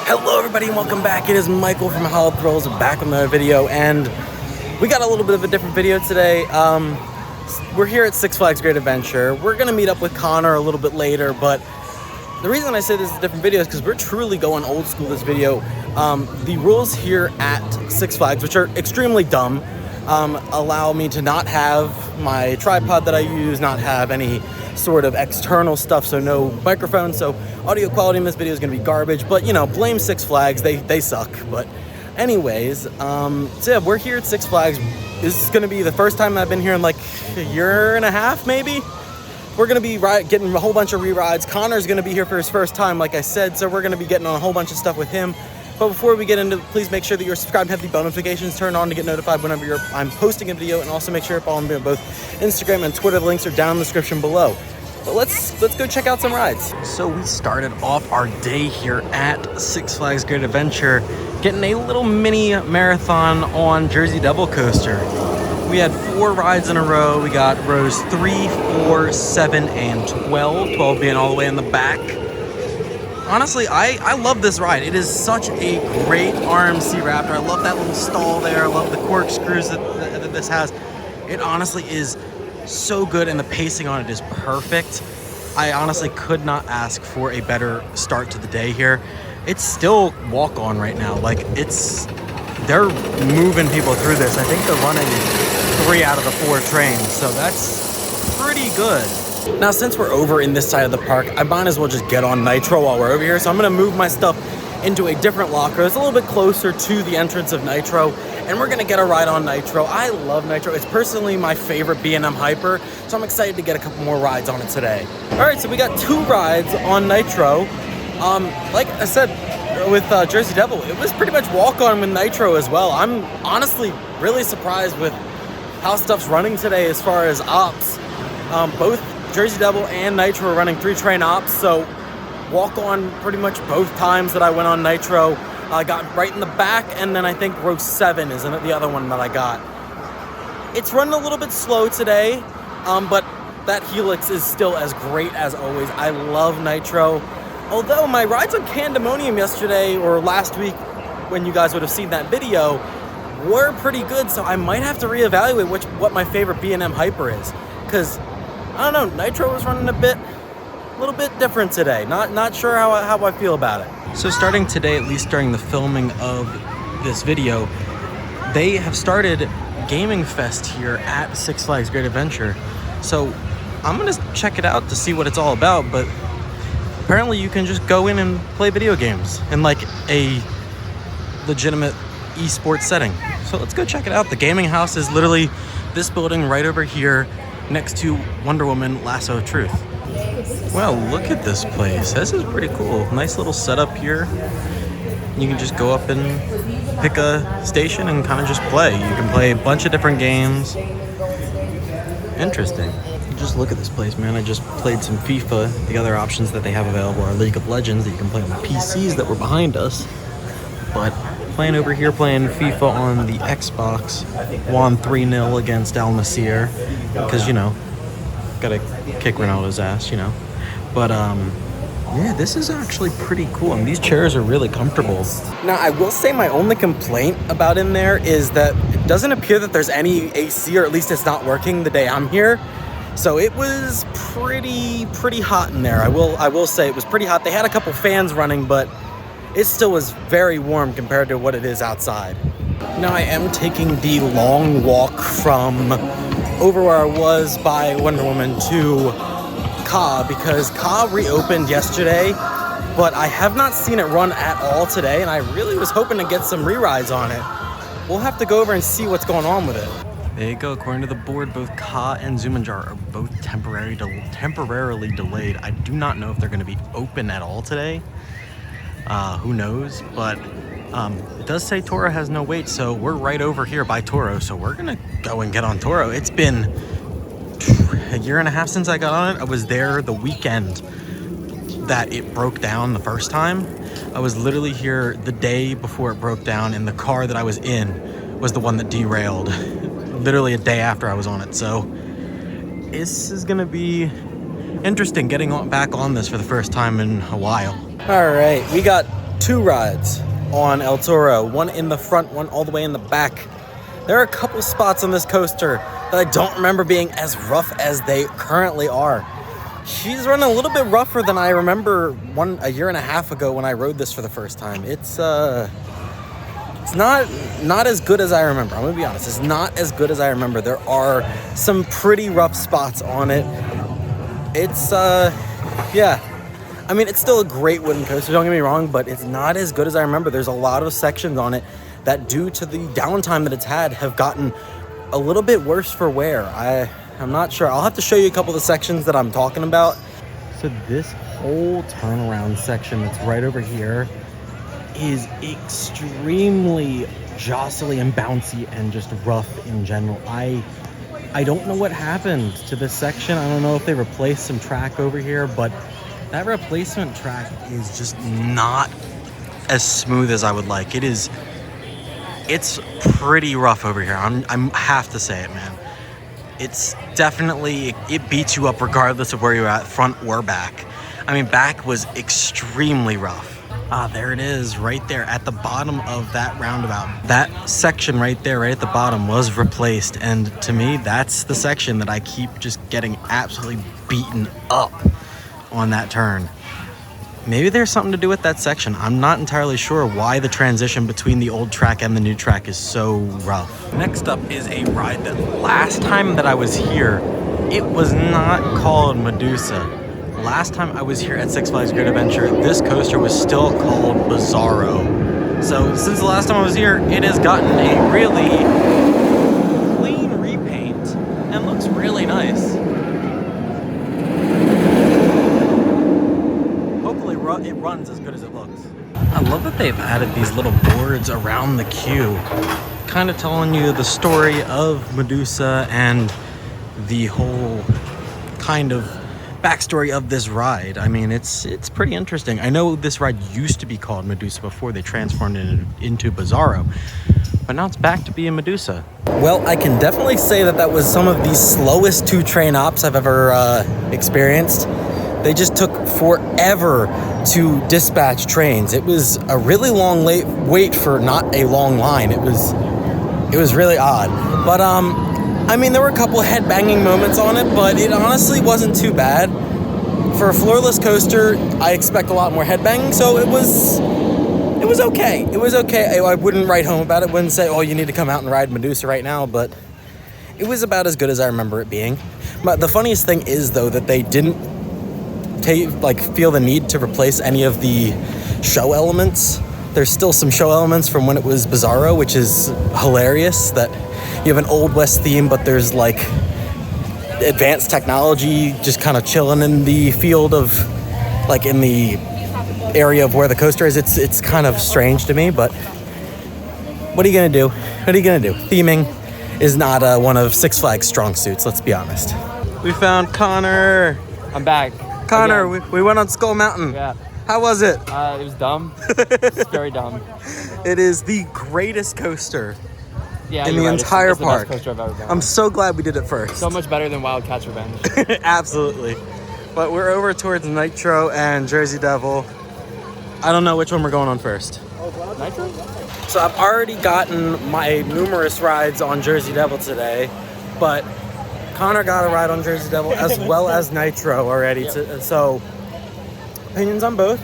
Hello everybody and welcome back. It is Michael from Hollow Thrills back with another video, and we got a little bit of a different video today. We're here at Six Flags Great Adventure. We're gonna meet up with Connor a little bit later, but the reason I say this is a different video is because we're truly going old school this video. The rules here at Six Flags, which are extremely dumb, allow me to not have my tripod that I use, not have any sort of external stuff, so no microphone, so audio quality in this video is going to be garbage, but you know, blame Six Flags, they suck. But anyways, so yeah, we're here at Six Flags. This is going to be the first time I've been here in like a year and a half, maybe. We're going to be getting a whole bunch of re-rides. Connor's going to be here for his first time, like I said, so we're going to be getting on a whole bunch of stuff with him. But before we get into it, please make sure that you're subscribed and have the bell notifications turned on to get notified whenever I'm posting a video, and also make sure you're following me on both Instagram and Twitter. The links are down in the description below. But let's go check out some rides. So we started off our day here at Six Flags Great Adventure, getting a little mini marathon on Jersey Devil Coaster. We had 4 rides in a row. We got rows 3, 4, 7, and 12. 12 being all the way in the back. Honestly, I love this ride. It is such a great RMC Raptor. I love that little stall there. I love the corkscrews that this has. It honestly is so good, and the pacing on it is perfect. I honestly could not ask for a better start to the day here. It's still walk on right now. Like, they're moving people through this. I think they're running 3 out of the 4 trains, so that's pretty good. Now, since we're over in this side of the park, I might as well just get on Nitro while we're over here. So I'm gonna move my stuff into a different locker. It's a little bit closer to the entrance of Nitro, and we're gonna get a ride on Nitro. I love Nitro. It's personally my favorite B&M Hyper, so I'm excited to get a couple more rides on it today. All right, so we got 2 rides on Nitro. Like I said, with Jersey Devil, it was pretty much walk on with Nitro as well. I'm honestly really surprised with how stuff's running today as far as ops. Both Jersey Devil and Nitro are running 3 train ops, so walk on pretty much both times that I went on Nitro. I got right in the back, and then I think row 7 is the other one that I got. It's running a little bit slow today, but that Helix is still as great as always. I love Nitro. Although my rides on Candemonium yesterday or last week, when you guys would have seen that video, were pretty good, so I might have to reevaluate what my favorite B&M Hyper is, because I don't know, Nitro was running a little bit different today. Not sure how I feel about it. So starting today, at least during the filming of this video, they have started Gaming Fest here at Six Flags Great Adventure. So I'm gonna check it out to see what it's all about, but apparently you can just go in and play video games in like a legitimate esports setting. So let's go check it out. The gaming house is literally this building right over here next to Wonder Woman Lasso of Truth. Well, look at this place. This is pretty cool. Nice little setup here. You can just go up and pick a station and kind of just play. You can play a bunch of different games. Interesting. Just look at this place, man. I just played some FIFA. The other options that they have available are League of Legends that you can play on the PCs that were behind us. But playing over here, playing FIFA on the Xbox, won 3-0 against Al Nassr, because, you know, gotta kick Ronaldo's ass, you know. But yeah, this is actually pretty cool, and these chairs are really comfortable. Now, I will say my only complaint about in there is that it doesn't appear that there's any AC, or at least it's not working the day I'm here. So it was pretty hot in there. I will say it was pretty hot. They had a couple fans running, but it still was very warm compared to what it is outside. Now I am taking the long walk from over where I was by Wonder Woman to Ka, because Ka reopened yesterday, but I have not seen it run at all today, and I really was hoping to get some re-rides on it. We'll have to go over and see what's going on with it. There you go. According to the board, both Ka and Zumanjar are both temporarily delayed. I do not know if they're going to be open at all today. Who knows? But it does say Toro has no wait, so we're right over here by Toro. So we're going to go and get on Toro. It's been a year and a half since I got on it. I was there the weekend that it broke down the first time. I was literally here the day before it broke down, and the car that I was in was the one that derailed literally a day after I was on it. So this is gonna be interesting getting back on this for the first time in a while. All right, we got two rides on El Toro, one in the front, one all the way in the back. There are a couple spots on this coaster that I don't remember being as rough as they currently are. She's running a little bit rougher than I remember a year and a half ago when I rode this for the first time. It's not as good as I remember. I'm gonna be honest, it's not as good as I remember. There are some pretty rough spots on it. It's yeah. I mean, it's still a great wooden coaster, don't get me wrong, but it's not as good as I remember. There's a lot of sections on it that, due to the downtime that it's had, have gotten a little bit worse for wear. I'm not sure. I'll have to show you a couple of the sections that I'm talking about. So this whole turnaround section that's right over here is extremely jostly and bouncy and just rough in general. I don't know what happened to this section. I don't know if they replaced some track over here, but that replacement track is just not as smooth as I would like. It's pretty rough over here. I have to say it, man. It's definitely, it beats you up regardless of where you're at, front or back. I mean, back was extremely rough. There it is, right there at the bottom of that roundabout. That section right there, right at the bottom, was replaced. And to me, that's the section that I keep just getting absolutely beaten up on that turn. Maybe there's something to do with that section. I'm not entirely sure why the transition between the old track and the new track is so rough. Next up is a ride that last time that I was here, it was not called Medusa. Last time I was here at Six Flags Great Adventure, this coaster was still called Bizarro. So since the last time I was here, it has gotten a really clean repaint and looks really nice. It runs as good as it looks. I love that they've added these little boards around the queue, kind of telling you the story of Medusa and the whole kind of backstory of this ride. I mean, it's pretty interesting. I know this ride used to be called Medusa before they transformed it into Bizarro, but now it's back to being Medusa. Well, I can definitely say that was some of the slowest two train ops I've ever experienced. They just took forever to dispatch trains. It was a really long wait for not a long line. It was really odd. But I mean, there were a couple head-banging moments on it, but it honestly wasn't too bad. For a floorless coaster, I expect a lot more head-banging, so it was okay. It was okay. I wouldn't write home about it, wouldn't say, oh, you need to come out and ride Medusa right now, but it was about as good as I remember it being. But the funniest thing is, though, that they didn't feel the need to replace any of the show elements. There's still some show elements from when it was Bizarro, which is hilarious, that you have an Old West theme, but there's like advanced technology just kind of chilling in the field of, like, in the area of where the coaster is. It's kind of strange to me, but what are you gonna do? Theming is not one of Six Flags' strong suits, let's be honest. We found Connor. I'm back. Connor, we went on Skull Mountain. Yeah. How was it? It was dumb. It's very dumb. It is the greatest coaster in the entire park. The best coaster I've ever been on. I'm so glad we did it first. So much better than Wildcats Revenge. Absolutely. But we're over towards Nitro and Jersey Devil. I don't know which one we're going on first. Nitro? So I've already gotten my numerous rides on Jersey Devil today, but Connor got a ride on Jersey Devil as well as Nitro already. Yep. So, opinions on both?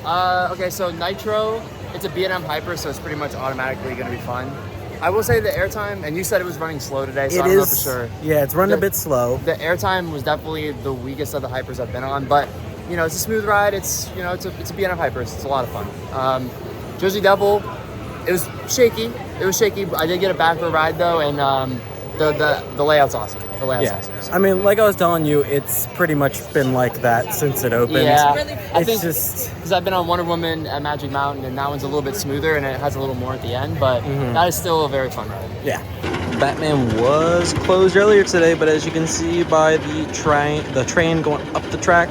Okay, so Nitro, it's a B&M Hyper, so it's pretty much automatically going to be fun. I will say the airtime, and you said it was running slow today, so I don't know for sure. Yeah, it's running a bit slow. The airtime was definitely the weakest of the Hypers I've been on, but you know, it's a smooth ride. It's a B&M Hyper, so it's a lot of fun. Jersey Devil, it was shaky. I did get it back for a ride though, and the layout's awesome. Awesome. I mean, like I was telling you, it's pretty much been like that since it opened. Yeah, I think just because I've been on Wonder Woman at Magic Mountain, and that one's a little bit smoother, and it has a little more at the end, but that is still a very fun ride. Yeah. Batman was closed earlier today, but as you can see by the train going up the track,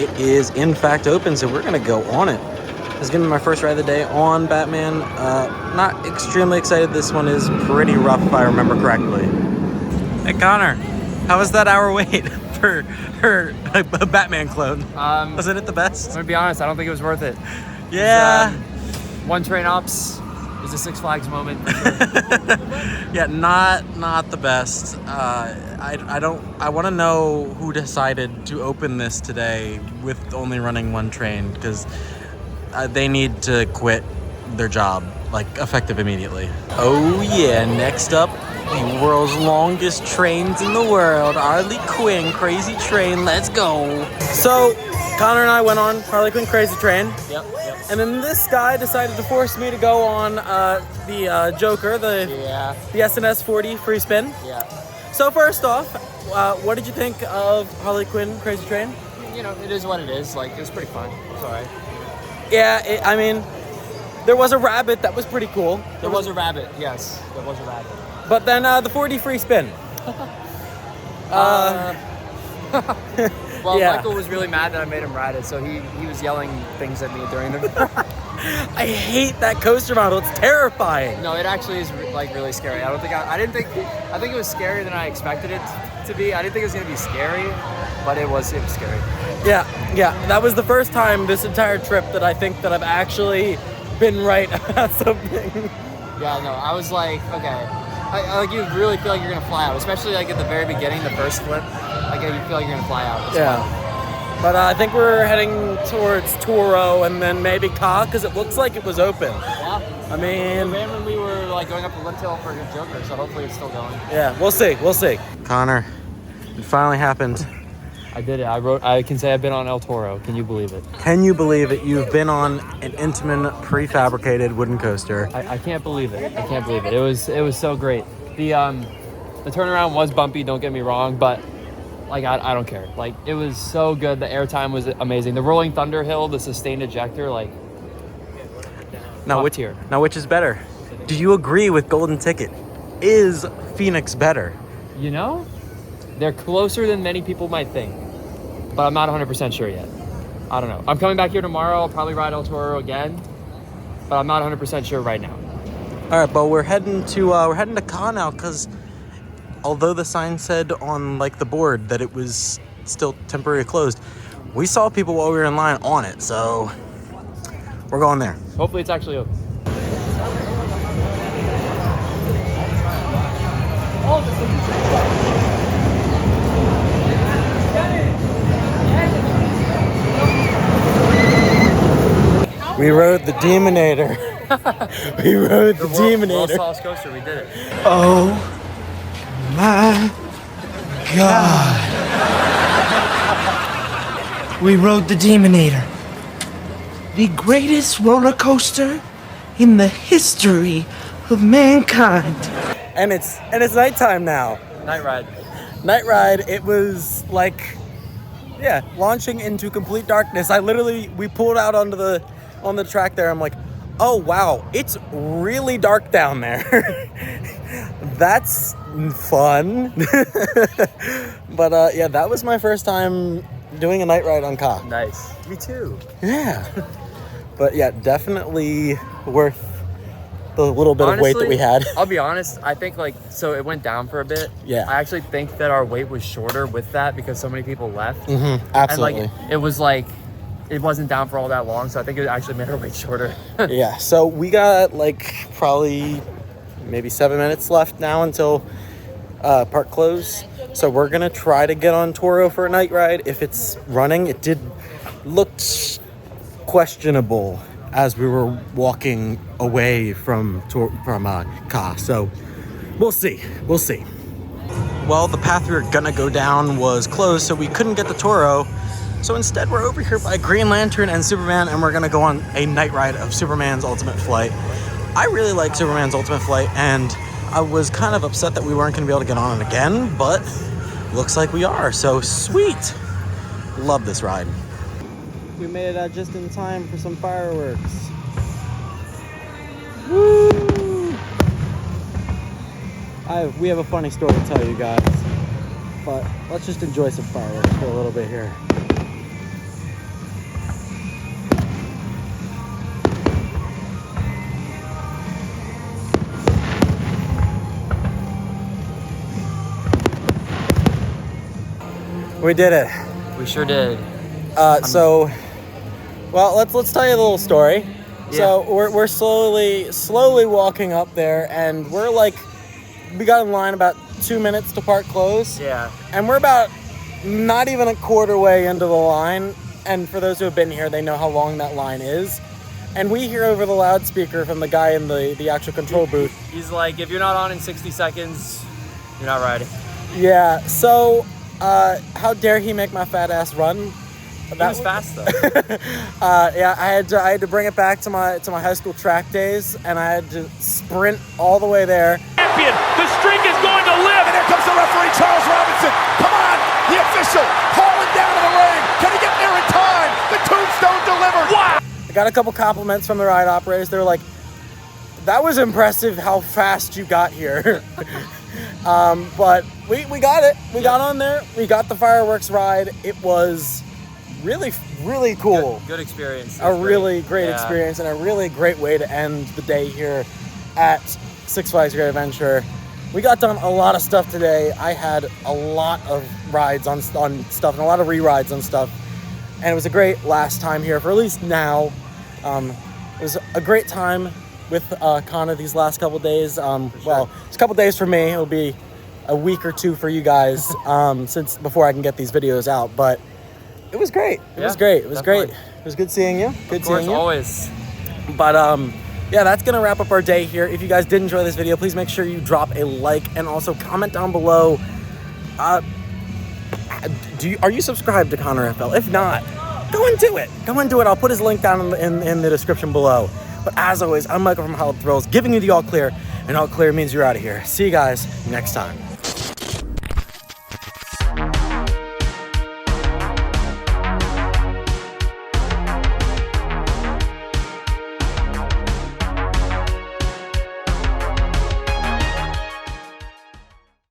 it is in fact open, so we're gonna go on it. This is gonna be my first ride of the day on Batman. Not extremely excited. This one is pretty rough if I remember correctly. Hey Connor, how was that hour wait for a Batman clone? Wasn't it the best? I'm gonna be honest, I don't think it was worth it. Yeah. One train ops is a Six Flags moment. Yeah, not the best. I want to know who decided to open this today with only running one train, because they need to quit their job, like, effective immediately. Oh yeah, next up, the world's longest trains in the world, Harley Quinn Crazy Train. Let's go. So Connor and I went on Harley Quinn Crazy Train. Yep. And then this guy decided to force me to go on the Joker, the SNS 40 free spin. Yeah. So first off, what did you think of Harley Quinn Crazy Train? You know, it is what it is. Like, it was pretty fun. It's all right. Yeah, I mean, there was a rabbit that was pretty cool. There was a rabbit, yes. There was a rabbit. But then the 40 free spin. Well, yeah. Michael was really mad that I made him ride it, so he was yelling things at me during the... I hate that coaster model. It's terrifying. No, it actually is like really scary. I think it was scarier than I expected it to be. I didn't think it was going to be scary, but it was scary. Yeah. That was the first time this entire trip that I think that I've actually been right about something. Yeah, no, I was like, okay. Like, you really feel like you're going to fly out, especially like at the very beginning, the first flip. Like, you feel like you're going to fly out. It's fun. But I think we're heading towards Toro and then maybe Ka, because it looks like it was open. Yeah. I mean... We ran when we were like going up the lift hill for a Joker, so hopefully it's still going. Yeah, we'll see. Connor, it finally happened. I did it. I can say I've been on El Toro. Can you believe it? Can you believe it? You've been on an Intamin prefabricated wooden coaster. I can't believe it. I can't believe it. It was so great. The turnaround was bumpy, don't get me wrong, but like I don't care. Like, it was so good. The airtime was amazing. The Rolling Thunder Hill, the sustained ejector, like now which is better? Do you agree with Golden Ticket? Is Phoenix better? You know, they're closer than many people might think, but I'm not 100% sure yet. I don't know. I'm coming back here tomorrow. I'll probably ride El Toro again, but I'm not 100% sure right now. All right, but we're heading to Ka now, because although the sign said on like the board that it was still temporarily closed, we saw people while we were in line on it, so we're going there. Hopefully it's actually open. We rode the Demonator. We rode the Demonator. World's tallest coaster, we did it. Oh my God. We rode the Demonator. The greatest roller coaster in the history of mankind. And it's nighttime now. Night Night ride, it was like, yeah, launching into complete darkness. We pulled out on the track there. I'm like, oh wow, it's really dark down there. That's fun. But yeah, that was my first time doing a night ride on Ka. Nice. Me too. Yeah. But yeah, definitely worth the little bit of weight that we had. I'll be honest, I think so it went down for a bit. Yeah. I actually think that our wait was shorter with that because so many people left. Mm-hmm, absolutely. And it wasn't down for all that long, so I think it actually made our wait shorter. Yeah, so we got probably maybe 7 minutes left now until park close. So we're gonna try to get on Toro for a night ride. If it's running, it did look questionable as we were walking away from Ka. So we'll see. Well, the path we were gonna go down was closed, so we couldn't get to Toro. So instead, we're over here by Green Lantern and Superman, and we're gonna go on a night ride of Superman's Ultimate Flight. I really like Superman's Ultimate Flight, and I was kind of upset that we weren't gonna be able to get on it again, but looks like we are, so sweet. Love this ride. We made it out just in time for some fireworks. Woo! We have a funny story to tell you guys, but let's just enjoy some fireworks for a little bit here. We did it. We sure did. So Well, let's tell you a little story. So we're slowly walking up there, and we got in line about 2 minutes to park close. Yeah. And we're about not even a quarter way into the line. And for those who have been here, they know how long that line is. And we hear over the loudspeaker from the guy in the actual control booth. He's like, if you're not on in 60 seconds, you're not riding. Yeah, so how dare he make my fat ass run? That was fast though. Yeah, I had to bring it back to my high school track days, and I had to sprint all the way there. Champion, the streak is going to live. And here comes the referee, Charles Robinson. Come on, the official, hauling down to the ring. Can he get there in time? The tombstone delivered. Wow. I got a couple compliments from the ride operators. They were like, "That was impressive how fast you got here." But we got it. We got on there. We got the fireworks ride. It was really, really cool. Good experience. A really great experience, and a really great way to end the day here at Six Flags Great Adventure. We got done a lot of stuff today. I had a lot of rides on stuff and a lot of re-rides on stuff. And it was a great last time here for at least now. It was a great time with Connor these last couple days. Well, it's a couple days for me. It'll be a week or two for you guys since before I can get these videos out. But it was great. It was great. It was great. It was good seeing you. Good seeing you. Always. But yeah, that's gonna wrap up our day here. If you guys did enjoy this video, please make sure you drop a like and also comment down below. Are you subscribed to Connor FL? If not, go and do it. Go and do it. I'll put his link down in the description below. But as always, I'm Michael from Hallowed Thrills, giving you the all clear, and all clear means you're out of here. See you guys next time.